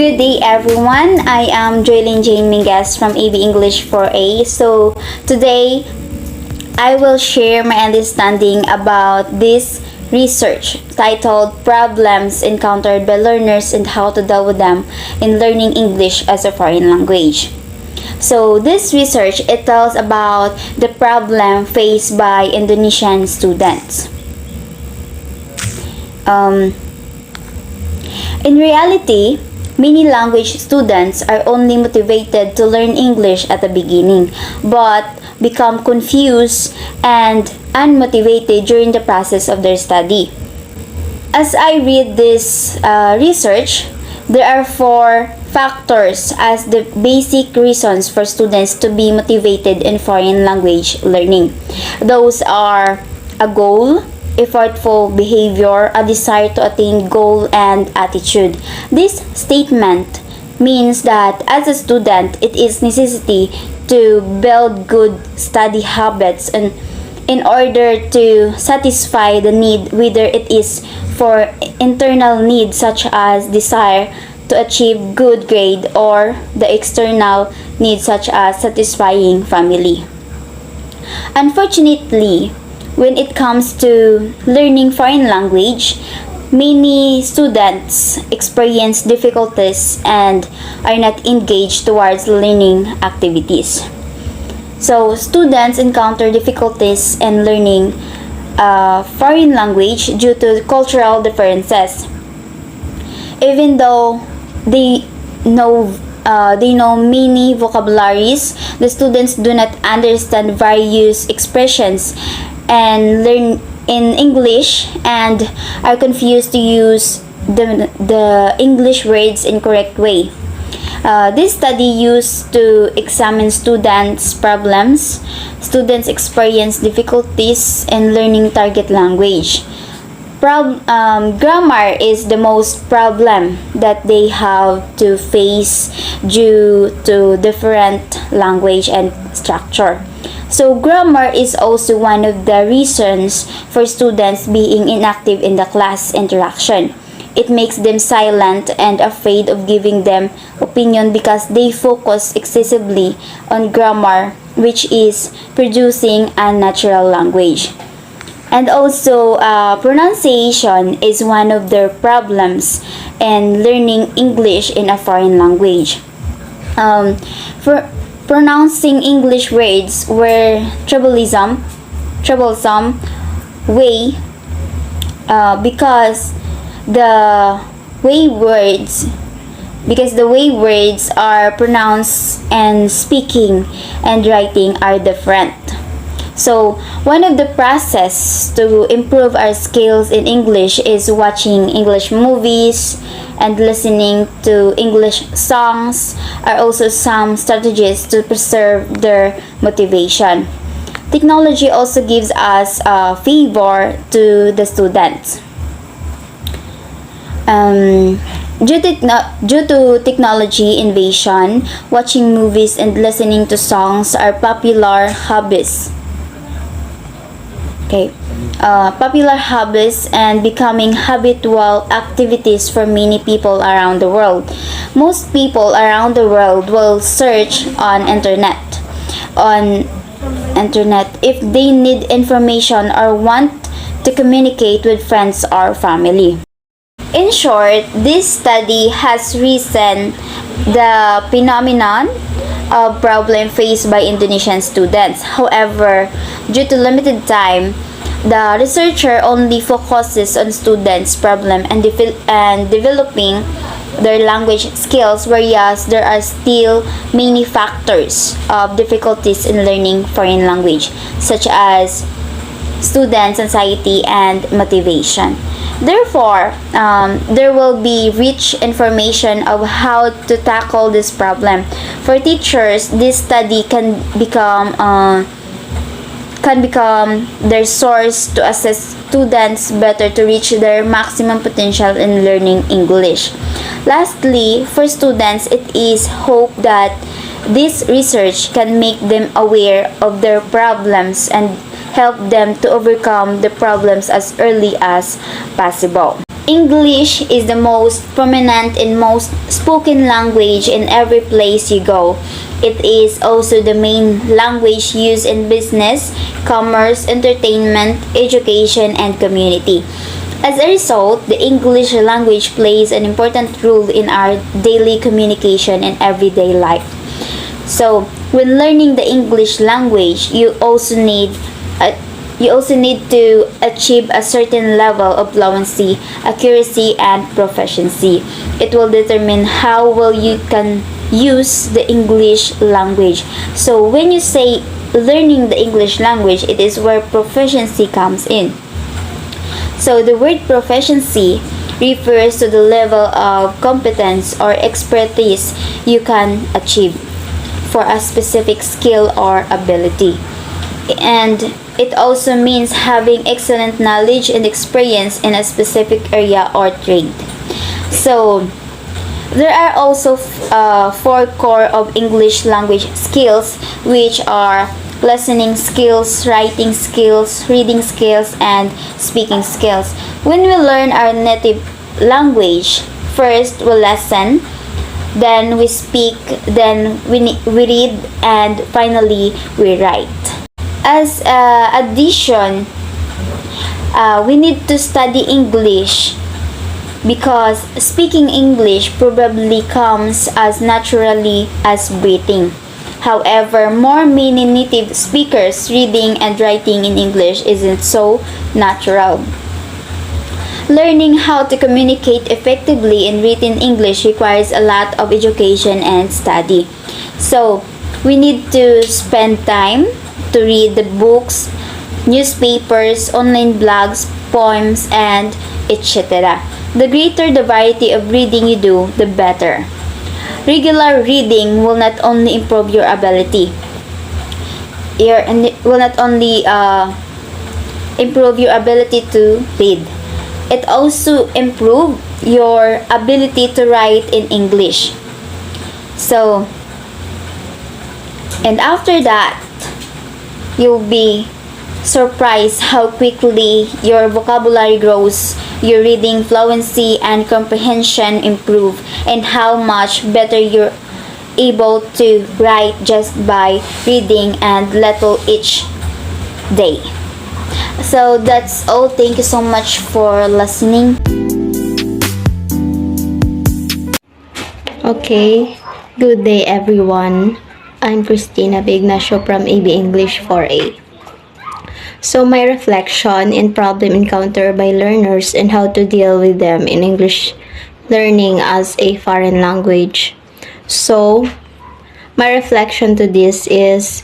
Good day everyone. I am Joylyn Jane Minguez from AB English 4A. So today I will share my understanding about this research titled Problems Encountered by Learners and How to Deal with Them in Learning English as a Foreign Language. So this research, it tells about the problem faced by Indonesian students. In reality, many language students are only motivated to learn English at the beginning, but become confused and unmotivated during the process of their study. As I read this research, there are four factors as the basic reasons for students to be motivated in foreign language learning. Those are a goal, effortful behavior, a desire to attain goal, and attitude. This statement means that as a student, it is necessity to build good study habits and in order to satisfy the need, whether it is for internal needs such as desire to achieve good grade or the external needs such as satisfying family. Unfortunately, when it comes to learning foreign language, many students experience difficulties and are not engaged towards learning activities. So, students encounter difficulties in learning foreign language due to cultural differences. Even though they know many vocabularies, the students do not understand various expressions and learn in English and are confused to use the English words in correct way. This study used to examine students' problems. Students experience difficulties in learning target language. Grammar is the most problem that they have to face due to different language and structure. So grammar is also one of the reasons for students being inactive in the class interaction. It makes them silent and afraid of giving them opinion because they focus excessively on grammar, which is producing unnatural language. And also, pronunciation is one of their problems in learning English in a foreign language. For pronouncing English words were troublesome way because the way words are pronounced and speaking and writing are different. So one of the process to improve our skills in English is watching English movies and listening to English songs are also some strategies to preserve their motivation. Technology also gives us a favor to the students. Due to technology invasion, watching movies and listening to songs are popular hobbies. Popular hobbies and becoming habitual activities for many people around the world. Most people around the world will search on internet if they need information or want to communicate with friends or family. In short, this study has reasoned the phenomenon of problem faced by Indonesian students. However, due to limited time, the researcher only focuses on students' problem and developing their language skills, whereas there are still many factors of difficulties in learning foreign language, such as students' anxiety and motivation. Therefore, there will be rich information of how to tackle this problem. For teachers, this study can become their source to assess students better to reach their maximum potential in learning English. Lastly, for students, it is hoped that this research can make them aware of their problems and help them to overcome the problems as early as possible. English is the most prominent and most spoken language in every place you go. It is also the main language used in business, commerce, entertainment, education, and community. As a result, the English language plays an important role in our daily communication and everyday life. So, when learning the English language, a, you also need to achieve a certain level of fluency, accuracy, and proficiency. It will determine how well you can use the English language. So, when you say learning the English language, it is where proficiency comes in. So, the word proficiency refers to the level of competence or expertise you can achieve for a specific skill or ability. And it also means having excellent knowledge and experience in a specific area or trade. So, there are also four core of English language skills, which are listening skills, writing skills, reading skills, and speaking skills. When we learn our native language, first we listen, then we speak, then we read, and finally we write. As addition, we need to study English because speaking English probably comes as naturally as breathing. However, many native speakers reading and writing in English isn't so natural. Learning how to communicate effectively in written English requires a lot of education and study. So, we need to spend time to read the books, newspapers, online blogs, poems, and etc. The greater the variety of reading you do, the better. Regular reading will not only improve your ability, will not only improve your ability to read. It also improve your ability to write in English. So, and after that, you'll be surprised how quickly your vocabulary grows, your reading fluency and comprehension improve, and how much better you're able to write just by reading and little each day. So that's all. Thank you so much for listening. Okay, good day everyone. I'm Christina Bignacio from AB English 4A. So my reflection and problem encountered by learners and how to deal with them in English learning as a foreign language. So my reflection to this is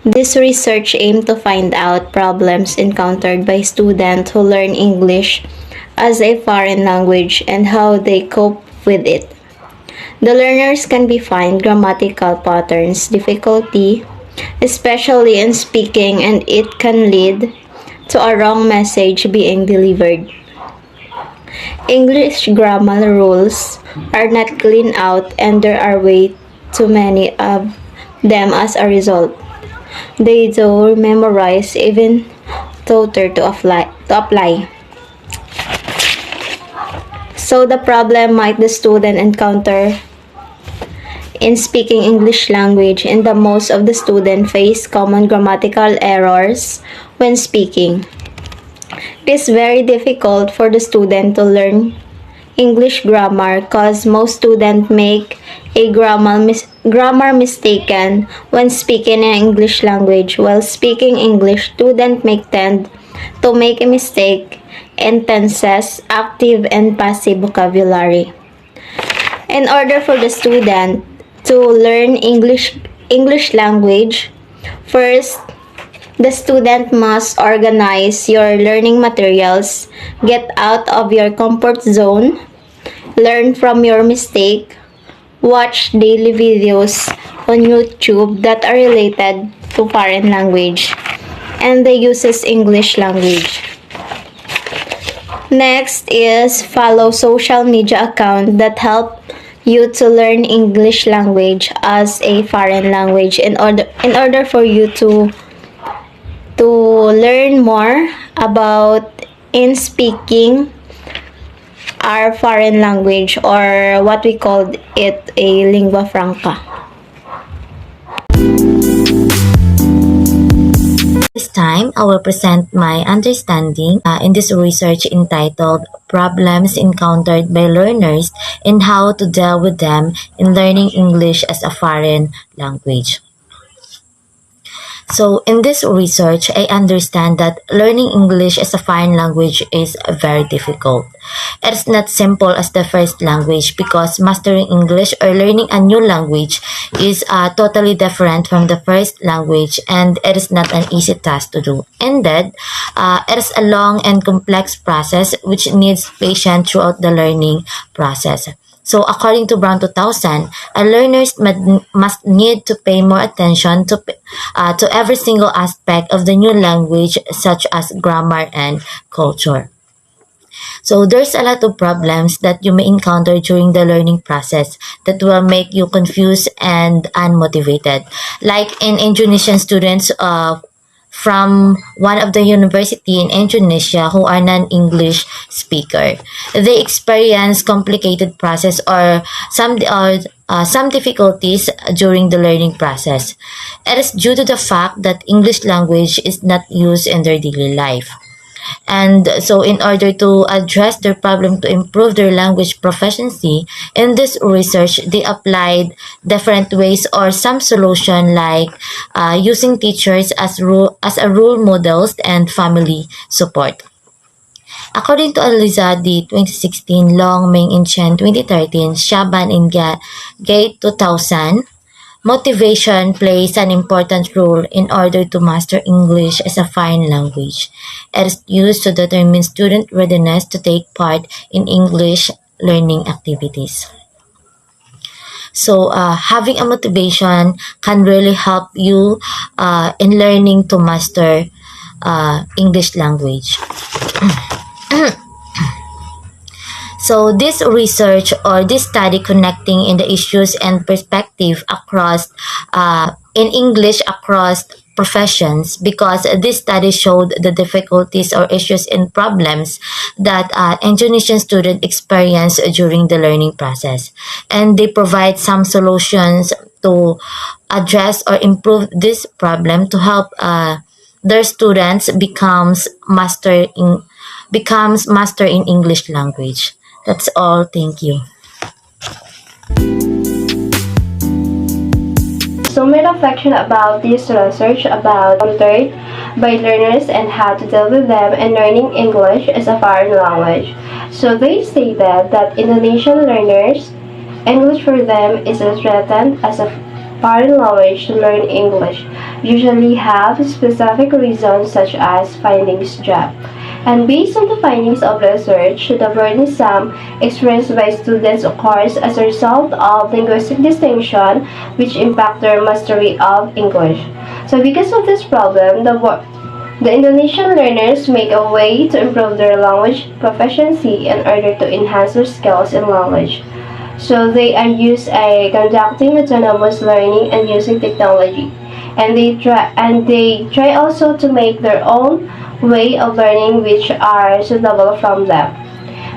this research aimed to find out problems encountered by students who learn English as a foreign language and how they cope with it. The learners can be find grammatical patterns, difficulty, especially in speaking, and it can lead to a wrong message being delivered. English grammar rules are not cleaned out and there are way too many of them as a result. They do memorize even tutor to apply. So the problem might the student encounter in speaking English language, and the most of the student face common grammatical errors when speaking. It is very difficult for the student to learn English grammar because most students make a grammar mistaken when speaking in English language. While speaking English, students may tend to make a mistake in tenses, active and passive vocabulary. In order for the student to learn English language, first, the student must organize your learning materials, get out of your comfort zone, learn from your mistake, watch daily videos on YouTube that are related to foreign language, and the uses English language. Next is follow social media account that help you to learn English language as a foreign language in order for you to learn more about in speaking our foreign language, or what we called it a lingua franca. This time, I will present my understanding in this research entitled Problems Encountered by Learners and How to Deal with Them in Learning English as a Foreign Language. So, in this research, I understand that learning English as a foreign language is very difficult. It is not simple as the first language because mastering English or learning a new language is totally different from the first language, and it is not an easy task to do. Indeed, it is a long and complex process which needs patience throughout the learning process. So according to Brown 2000, learners must need to pay more attention to every single aspect of the new language, such as grammar and culture. So there's a lot of problems that you may encounter during the learning process that will make you confused and unmotivated. Like in Indonesian students from one of the university in Indonesia who are non-English speaker. They experience complicated process or some difficulties during the learning process. It is due to the fact that English language is not used in their daily life. And so in order to address their problem to improve their language proficiency, in this research, they applied different ways or some solution like using teachers as a role models and family support. According to Alizadi 2016, Long, Meng in Chen 2013, Shaban in Gate 2000, motivation plays an important role in order to master English as a foreign language. It is used to determine student readiness to take part in English learning activities. So, having a motivation can really help you in learning to master English language. So this research or this study connecting in the issues and perspective across in English across professions, because this study showed the difficulties or issues and problems that Indonesian students experience during the learning process, and they provide some solutions to address or improve this problem to help their students becomes master in English language. That's all. Thank you. So my reflection about this research about encountered by learners and how to deal with them in learning English as a foreign language. So they stated that Indonesian learners, English for them is threatened as a foreign language to learn English, usually have specific reasons such as finding job. And based on the findings of research, the burdensome experienced by students occurs as a result of linguistic distinction which impact their mastery of English. So because of this problem, the Indonesian learners make a way to improve their language proficiency in order to enhance their skills in language. So they are used conducting autonomous learning and using technology. And they try also to make their own way of learning which are suitable from them.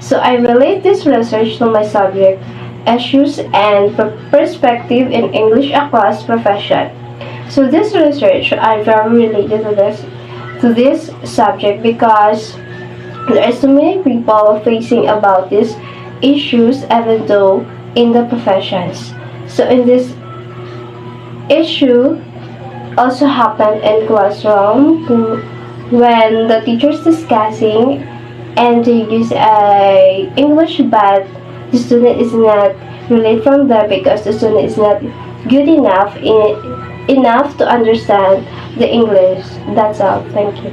So I relate this research to my subject, issues and perspective in English across profession. So this research are very related to this subject because there are so many people facing about these issues even though in the professions. So in this issue also happened in classroom when the teacher's discussing and they use English but the student is not relate from there because the student is not good enough to understand the English. That's all. Thank you.